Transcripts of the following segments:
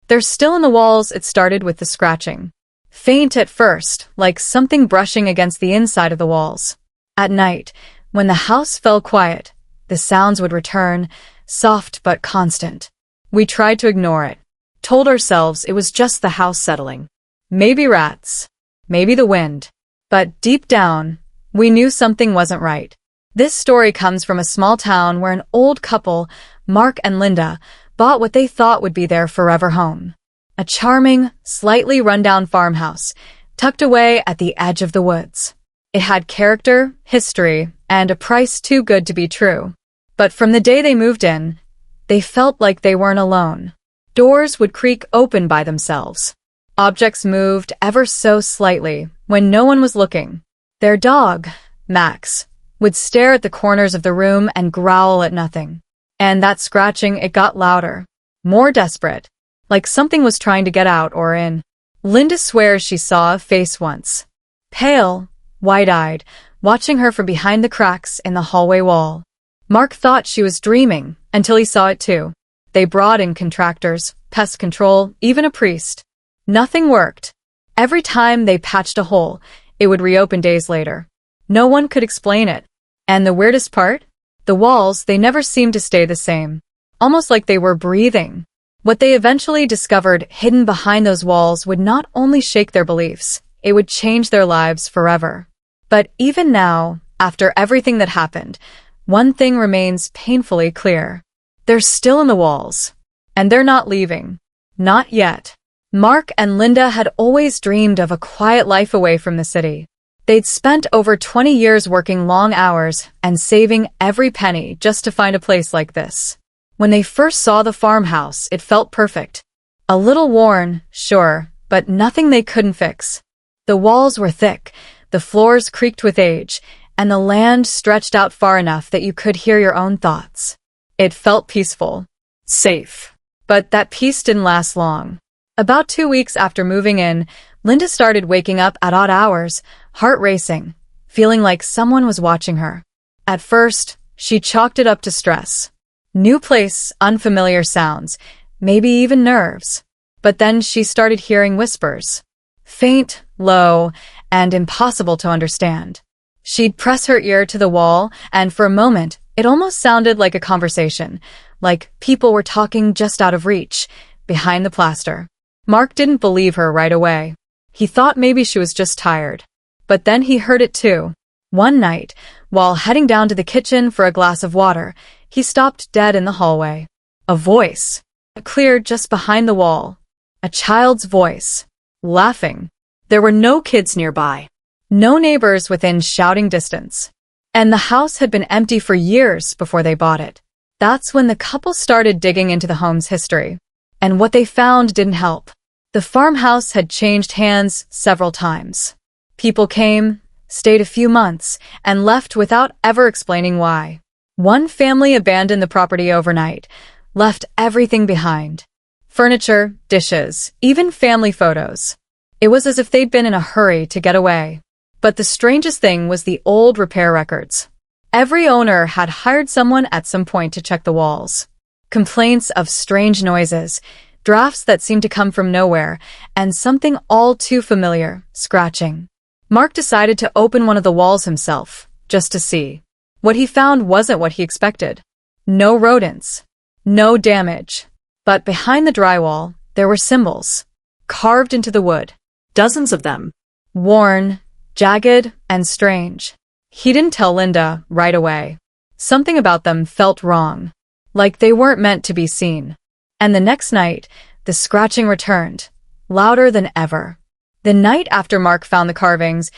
They're still in the walls. It started with the scratching. Faint at first, like something brushing against the inside of the walls. At night, when the house fell quiet, the sounds would return, soft but constant. We tried to ignore it, told ourselves it was just the house settling. Maybe rats, maybe the wind. But deep down, we knew something wasn't right. This story comes from a small town where an old couple, Mark and Linda, bought what they thought would be their forever home. A charming, slightly run-down farmhouse, tucked away at the edge of the woods. It had character, history, and a price too good to be true. But from the day they moved in, they felt like they weren't alone. Doors would creak open by themselves. Objects moved ever so slightly when no one was looking. Their dog, Max, would stare at the corners of the room and growl at nothing. And that scratching, it got louder, more desperate, like something was trying to get out or in. Linda swears she saw a face once, pale, wide-eyed, watching her from behind the cracks in the hallway wall. Mark thought she was dreaming until he saw it too. They brought in contractors, pest control, even a priest. Nothing worked. Every time they patched a hole, it would reopen days later. No one could explain it. And the weirdest part? The walls, they never seemed to stay the same. Almost like they were breathing. What they eventually discovered hidden behind those walls would not only shake their beliefs, it would change their lives forever. But even now, after everything that happened, one thing remains painfully clear. They're still in the walls. And they're not leaving. Not yet. Mark and Linda had always dreamed of a quiet life away from the city. They'd spent over 20 years working long hours and saving every penny just to find a place like this. When they first saw the farmhouse, it felt perfect. A little worn, sure, but nothing they couldn't fix. The walls were thick, the floors creaked with age, and the land stretched out far enough that you could hear your own thoughts. It felt peaceful, safe. But that peace didn't last long. About 2 weeks after moving in, Linda started waking up at odd hours, heart racing, feeling like someone was watching her. At first, she chalked it up to stress. New place, unfamiliar sounds, maybe even nerves. But then she started hearing whispers. Faint, low, and impossible to understand. She'd press her ear to the wall, and for a moment, it almost sounded like a conversation, like people were talking just out of reach, behind the plaster. Mark didn't believe her right away. He thought maybe she was just tired. But then he heard it too. One night, while heading down to the kitchen for a glass of water, he stopped dead in the hallway. A voice, clear just behind the wall. A child's voice, laughing. There were no kids nearby. No neighbors within shouting distance. And the house had been empty for years before they bought it. That's when the couple started digging into the home's history. And what they found didn't help. The farmhouse had changed hands several times. People came, stayed a few months, and left without ever explaining why. One family abandoned the property overnight, left everything behind. Furniture, dishes, even family photos. It was as if they'd been in a hurry to get away. But the strangest thing was the old repair records. Every owner had hired someone at some point to check the walls. Complaints of strange noises, drafts that seemed to come from nowhere, and something all too familiar, scratching. Mark decided to open one of the walls himself, just to see. What he found wasn't what he expected. No rodents. No damage. But behind the drywall, there were symbols, carved into the wood. Dozens of them. Worn, jagged, and strange. He didn't tell Linda right away. Something about them felt wrong. Like they weren't meant to be seen. And the next night, the scratching returned, louder than ever. The night after Mark found the carvings,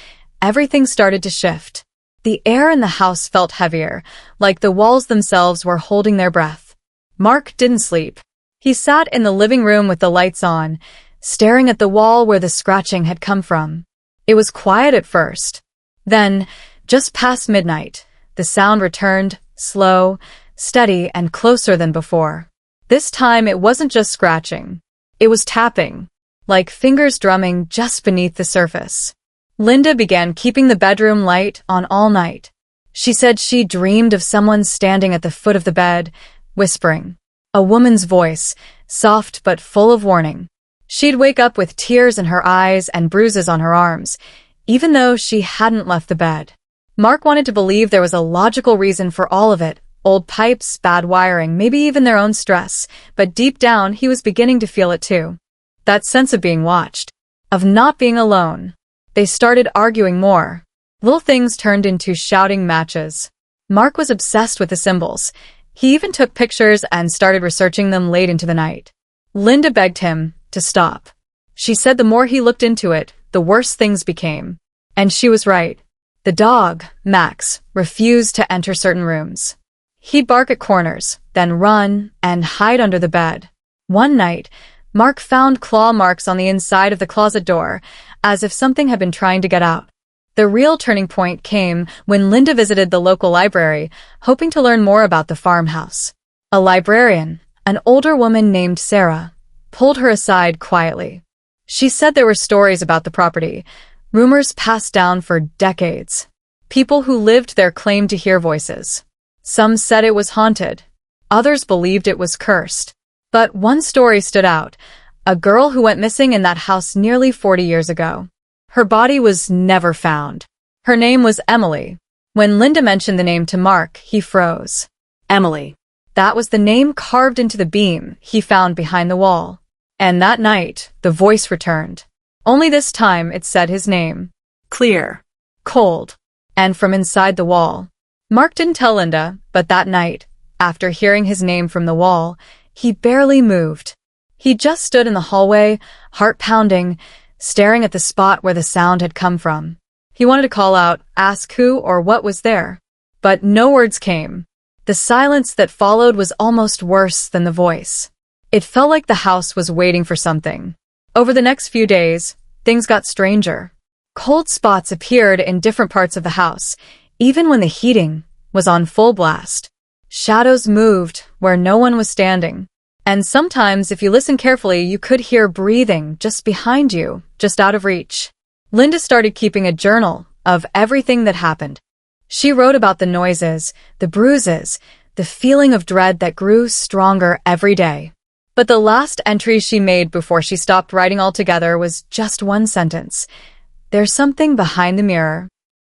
everything started to shift. The air in the house felt heavier, like the walls themselves were holding their breath. Mark didn't sleep. He sat in the living room with the lights on, staring at the wall where the scratching had come from. It was quiet at first. Then, just past midnight, the sound returned, slow, steady, and closer than before. This time it wasn't just scratching. It was tapping, like fingers drumming just beneath the surface. Linda began keeping the bedroom light on all night. She said she dreamed of someone standing at the foot of the bed, whispering. A woman's voice, soft but full of warning. She'd wake up with tears in her eyes and bruises on her arms, even though she hadn't left the bed. Mark wanted to believe there was a logical reason for all of it. Old pipes, bad wiring, maybe even their own stress, but deep down he was beginning to feel it too. That sense of being watched, of not being alone. They started arguing more. Little things turned into shouting matches. Mark was obsessed with the symbols. He even took pictures and started researching them late into the night. Linda begged him to stop. She said the more he looked into it, the worse things became. And she was right. The dog, Max, refused to enter certain rooms. He'd bark at corners, then run and hide under the bed. One night, Mark found claw marks on the inside of the closet door, as if something had been trying to get out. The real turning point came when Linda visited the local library, hoping to learn more about the farmhouse. A librarian, an older woman named Sarah, pulled her aside quietly. She said there were stories about the property, rumors passed down for decades. People who lived there claimed to hear voices. Some said it was haunted. Others believed it was cursed. But one story stood out, a girl who went missing in that house nearly 40 years ago. Her body was never found. Her name was Emily. When Linda mentioned the name to Mark, he froze. Emily. That was the name carved into the beam he found behind the wall. And that night, the voice returned. Only this time it said his name. Clear. Cold. And from inside the wall. Mark didn't tell Linda, but that night, after hearing his name from the wall, he barely moved. He just stood in the hallway, heart pounding, staring at the spot where the sound had come from. He wanted to call out, ask who or what was there. But no words came. The silence that followed was almost worse than the voice. It felt like the house was waiting for something. Over the next few days, things got stranger. Cold spots appeared in different parts of the house, even when the heating was on full blast. Shadows moved where no one was standing. And sometimes, if you listen carefully, you could hear breathing just behind you, just out of reach. Linda started keeping a journal of everything that happened. She wrote about the noises, the bruises, the feeling of dread that grew stronger every day. But the last entry she made before she stopped writing altogether was just one sentence. There's something behind the mirror.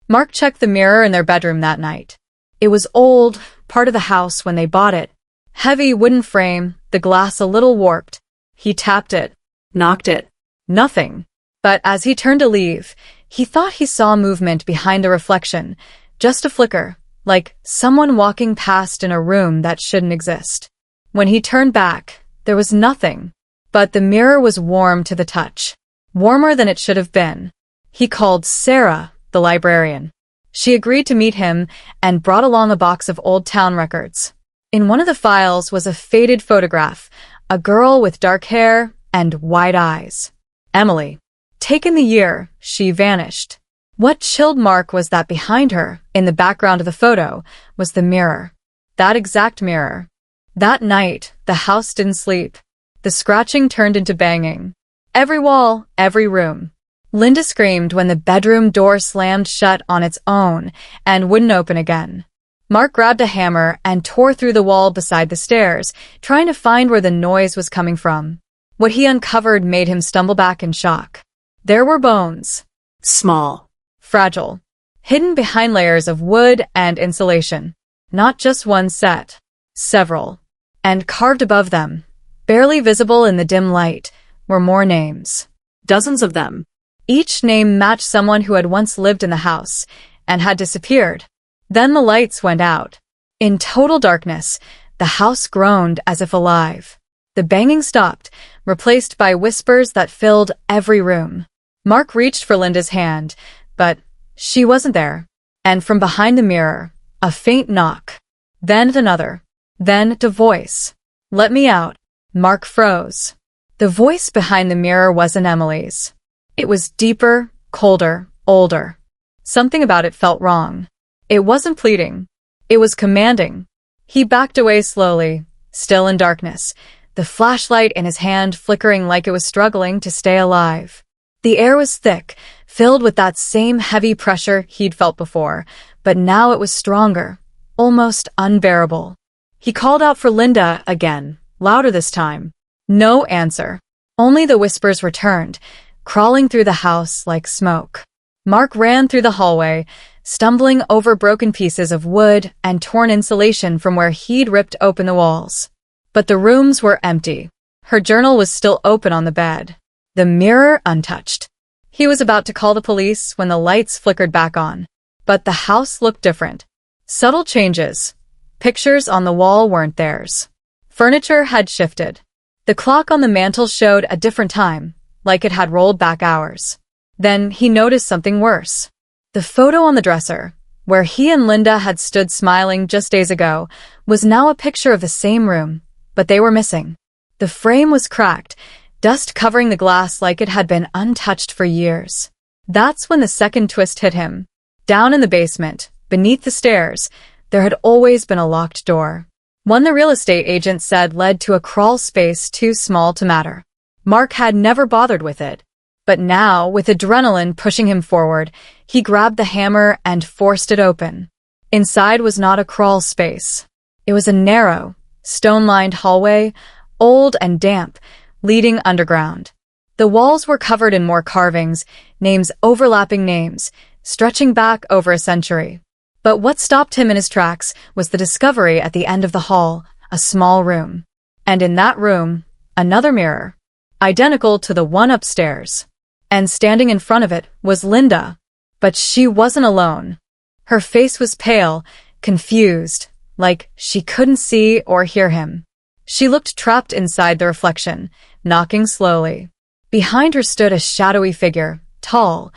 Mark checked the mirror in their bedroom that night. It was old, part of the house when they bought it. Heavy wooden frame, the glass a little warped. He tapped it, knocked it. Nothing. But as he turned to leave, he thought he saw movement behind the reflection, just a flicker, like someone walking past in a room that shouldn't exist. When he turned back, there was nothing. But the mirror was warm to the touch, warmer than it should have been. He called Sarah, the librarian. She agreed to meet him and brought along a box of old town records. In one of the files was a faded photograph, a girl with dark hair and wide eyes. Emily. Taken the year, she vanished. What chilled Mark was that behind her, in the background of the photo, was the mirror. That exact mirror. That night, the house didn't sleep. The scratching turned into banging. Every wall, every room. Linda screamed when the bedroom door slammed shut on its own and wouldn't open again. Mark grabbed a hammer and tore through the wall beside the stairs, trying to find where the noise was coming from. What he uncovered made him stumble back in shock. There were bones. Small. Fragile. Hidden behind layers of wood and insulation. Not just one set. Several. And carved above them, barely visible in the dim light, were more names. Dozens of them. Each name matched someone who had once lived in the house and had disappeared. Then the lights went out. In total darkness, the house groaned as if alive. The banging stopped, replaced by whispers that filled every room. Mark reached for Linda's hand, but she wasn't there. And from behind the mirror, a faint knock. Then another. Then a voice. Let me out. Mark froze. The voice behind the mirror wasn't Emily's. It was deeper, colder, older. Something about it felt wrong. It wasn't pleading. It was commanding. He backed away slowly, still in darkness, the flashlight in his hand flickering like it was struggling to stay alive. The air was thick, filled with that same heavy pressure he'd felt before, but now it was stronger, almost unbearable. He called out for Linda again, louder this time. No answer. Only the whispers returned, crawling through the house like smoke. Mark ran through the hallway, stumbling over broken pieces of wood and torn insulation from where he'd ripped open the walls. But the rooms were empty. Her journal was still open on the bed, the mirror untouched. He was about to call the police when the lights flickered back on. But the house looked different. Subtle changes. Pictures on the wall weren't theirs. Furniture had shifted. The clock on the mantel showed a different time, like it had rolled back hours. Then he noticed something worse. The photo on the dresser, where he and Linda had stood smiling just days ago, was now a picture of the same room, but they were missing. The frame was cracked, dust covering the glass like it had been untouched for years. That's when the second twist hit him. Down in the basement, beneath the stairs, there had always been a locked door. One the real estate agent said led to a crawl space too small to matter. Mark had never bothered with it. But now, with adrenaline pushing him forward, he grabbed the hammer and forced it open. Inside was not a crawl space. It was a narrow, stone-lined hallway, old and damp, leading underground. The walls were covered in more carvings, names overlapping names, stretching back over a century. But what stopped him in his tracks was the discovery at the end of the hall, a small room. And in that room, another mirror, identical to the one upstairs. And standing in front of it was Linda. But she wasn't alone. Her face was pale, confused, like she couldn't see or hear him. She looked trapped inside the reflection, knocking slowly. Behind her stood a shadowy figure, tall,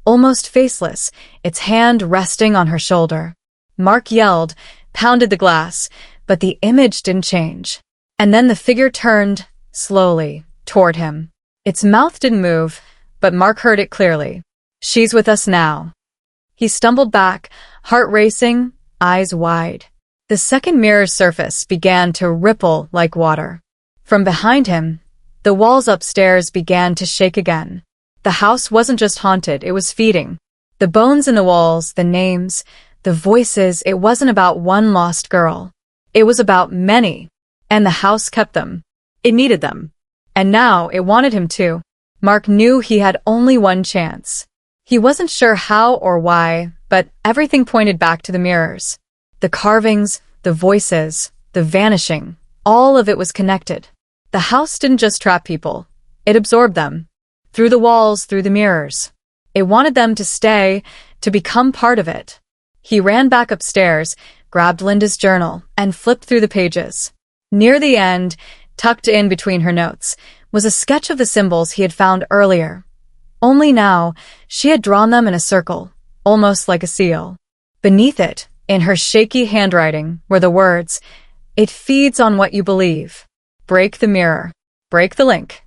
almost faceless, its hand resting on her shoulder. Mark yelled, pounded the glass, but the image didn't change. And then the figure turned, slowly, toward him. Its mouth didn't move, but Mark heard it clearly. "She's with us now." He stumbled back, heart racing, eyes wide. The second mirror's surface began to ripple like water. From behind him, the walls upstairs began to shake again. The house wasn't just haunted, it was feeding. The bones in the walls, the names, the voices, it wasn't about one lost girl. It was about many. And the house kept them. It needed them. And now it wanted him too. Mark knew he had only one chance. He wasn't sure how or why, but everything pointed back to the mirrors. The carvings, the voices, the vanishing, all of it was connected. The house didn't just trap people. It absorbed them. Through the walls, through the mirrors. It wanted them to stay, to become part of it. He ran back upstairs, grabbed Linda's journal, and flipped through the pages. Near the end, tucked in between her notes, was a sketch of the symbols he had found earlier. Only now, she had drawn them in a circle, almost like a seal. Beneath it, in her shaky handwriting, were the words, "It feeds on what you believe. Break the mirror. Break the link."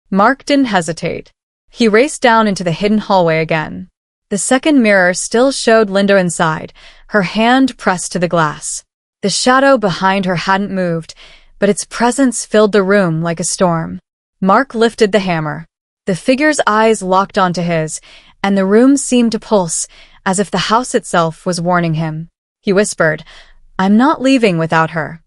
Mark didn't hesitate. He raced down into the hidden hallway again. The second mirror still showed Linda inside, her hand pressed to the glass. The shadow behind her hadn't moved, but its presence filled the room like a storm. Mark lifted the hammer. The figure's eyes locked onto his, and the room seemed to pulse, as if the house itself was warning him. He whispered, "I'm not leaving without her."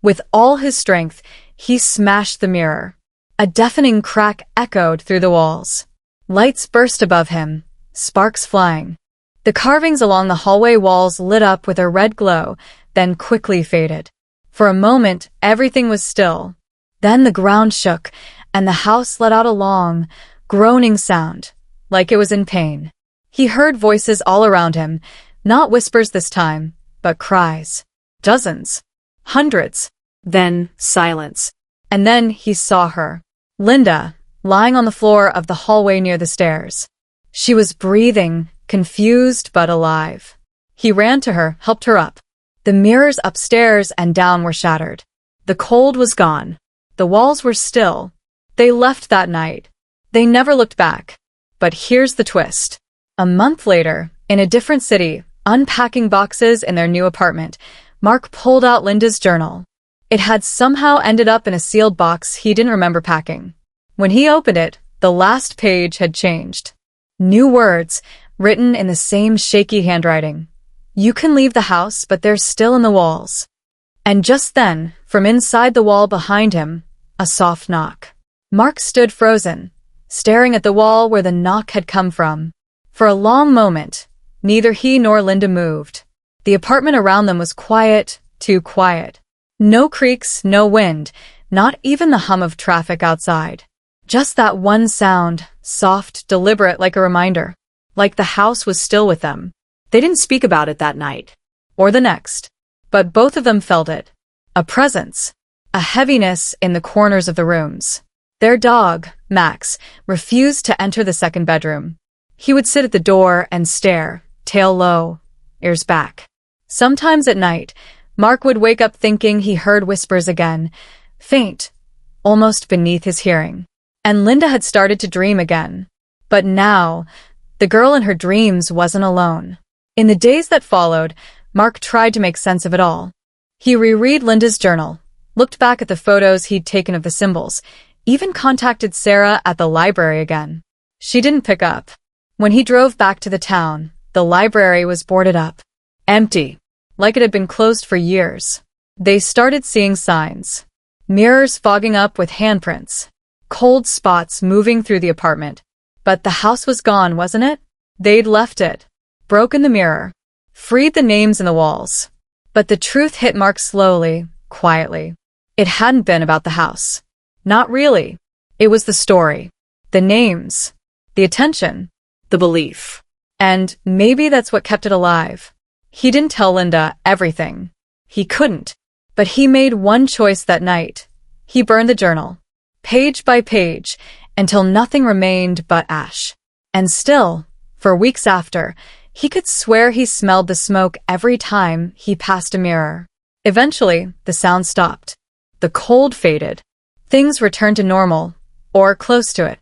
With all his strength, he smashed the mirror. A deafening crack echoed through the walls. Lights burst above him, sparks flying. The carvings along the hallway walls lit up with a red glow, then quickly faded. For a moment, everything was still. Then the ground shook, and the house let out a long, groaning sound, like it was in pain. He heard voices all around him, not whispers this time, but cries. Dozens. Hundreds. Then silence. And then he saw her. Linda, lying on the floor of the hallway near the stairs. She was breathing, confused but alive. He ran to her, helped her up. The mirrors upstairs and down were shattered. The cold was gone. The walls were still. They left that night. They never looked back. But here's the twist. A month later, in a different city, unpacking boxes in their new apartment, Mark pulled out Linda's journal. It had somehow ended up in a sealed box he didn't remember packing. When he opened it, the last page had changed. New words, written in the same shaky handwriting. "You can leave the house, but they're still in the walls." And just then, from inside the wall behind him, a soft knock. Mark stood frozen, staring at the wall where the knock had come from. For a long moment, neither he nor Linda moved. The apartment around them was quiet, too quiet. No creaks, no wind, not even the hum of traffic outside. Just that one sound, soft, deliberate, like a reminder. Like the house was still with them. They didn't speak about it that night. Or the next. But both of them felt it. A presence. A heaviness in the corners of the rooms. Their dog, Max, refused to enter the second bedroom. He would sit at the door and stare, tail low, ears back. Sometimes at night, Mark would wake up thinking he heard whispers again, faint, almost beneath his hearing. And Linda had started to dream again. But now, the girl in her dreams wasn't alone. In the days that followed, Mark tried to make sense of it all. He reread Linda's journal, looked back at the photos he'd taken of the symbols, even contacted Sarah at the library again. She didn't pick up. When he drove back to the town, the library was boarded up. Empty. Like it had been closed for years. They started seeing signs. Mirrors fogging up with handprints. Cold spots moving through the apartment. But the house was gone, wasn't it? They'd left it. Broken the mirror. Freed the names in the walls. But the truth hit Mark slowly, quietly. It hadn't been about the house. Not really. It was the story. The names. The attention. The belief. And maybe that's what kept it alive. He didn't tell Linda everything. He couldn't. But he made one choice that night. He burned the journal. Page by page, until nothing remained but ash. And still, for weeks after, he could swear he smelled the smoke every time he passed a mirror. Eventually, the sound stopped. The cold faded. Things returned to normal, or close to it.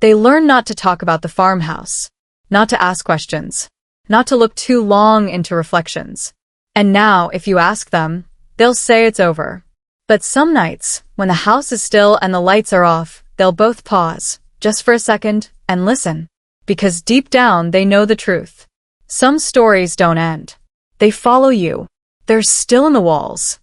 They learned not to talk about the farmhouse, not to ask questions, not to look too long into reflections. And now, if you ask them, they'll say it's over. But some nights, when the house is still and the lights are off, they'll both pause, just for a second, and listen. Because deep down, they know the truth. Some stories don't end. They follow you. They're still in the walls.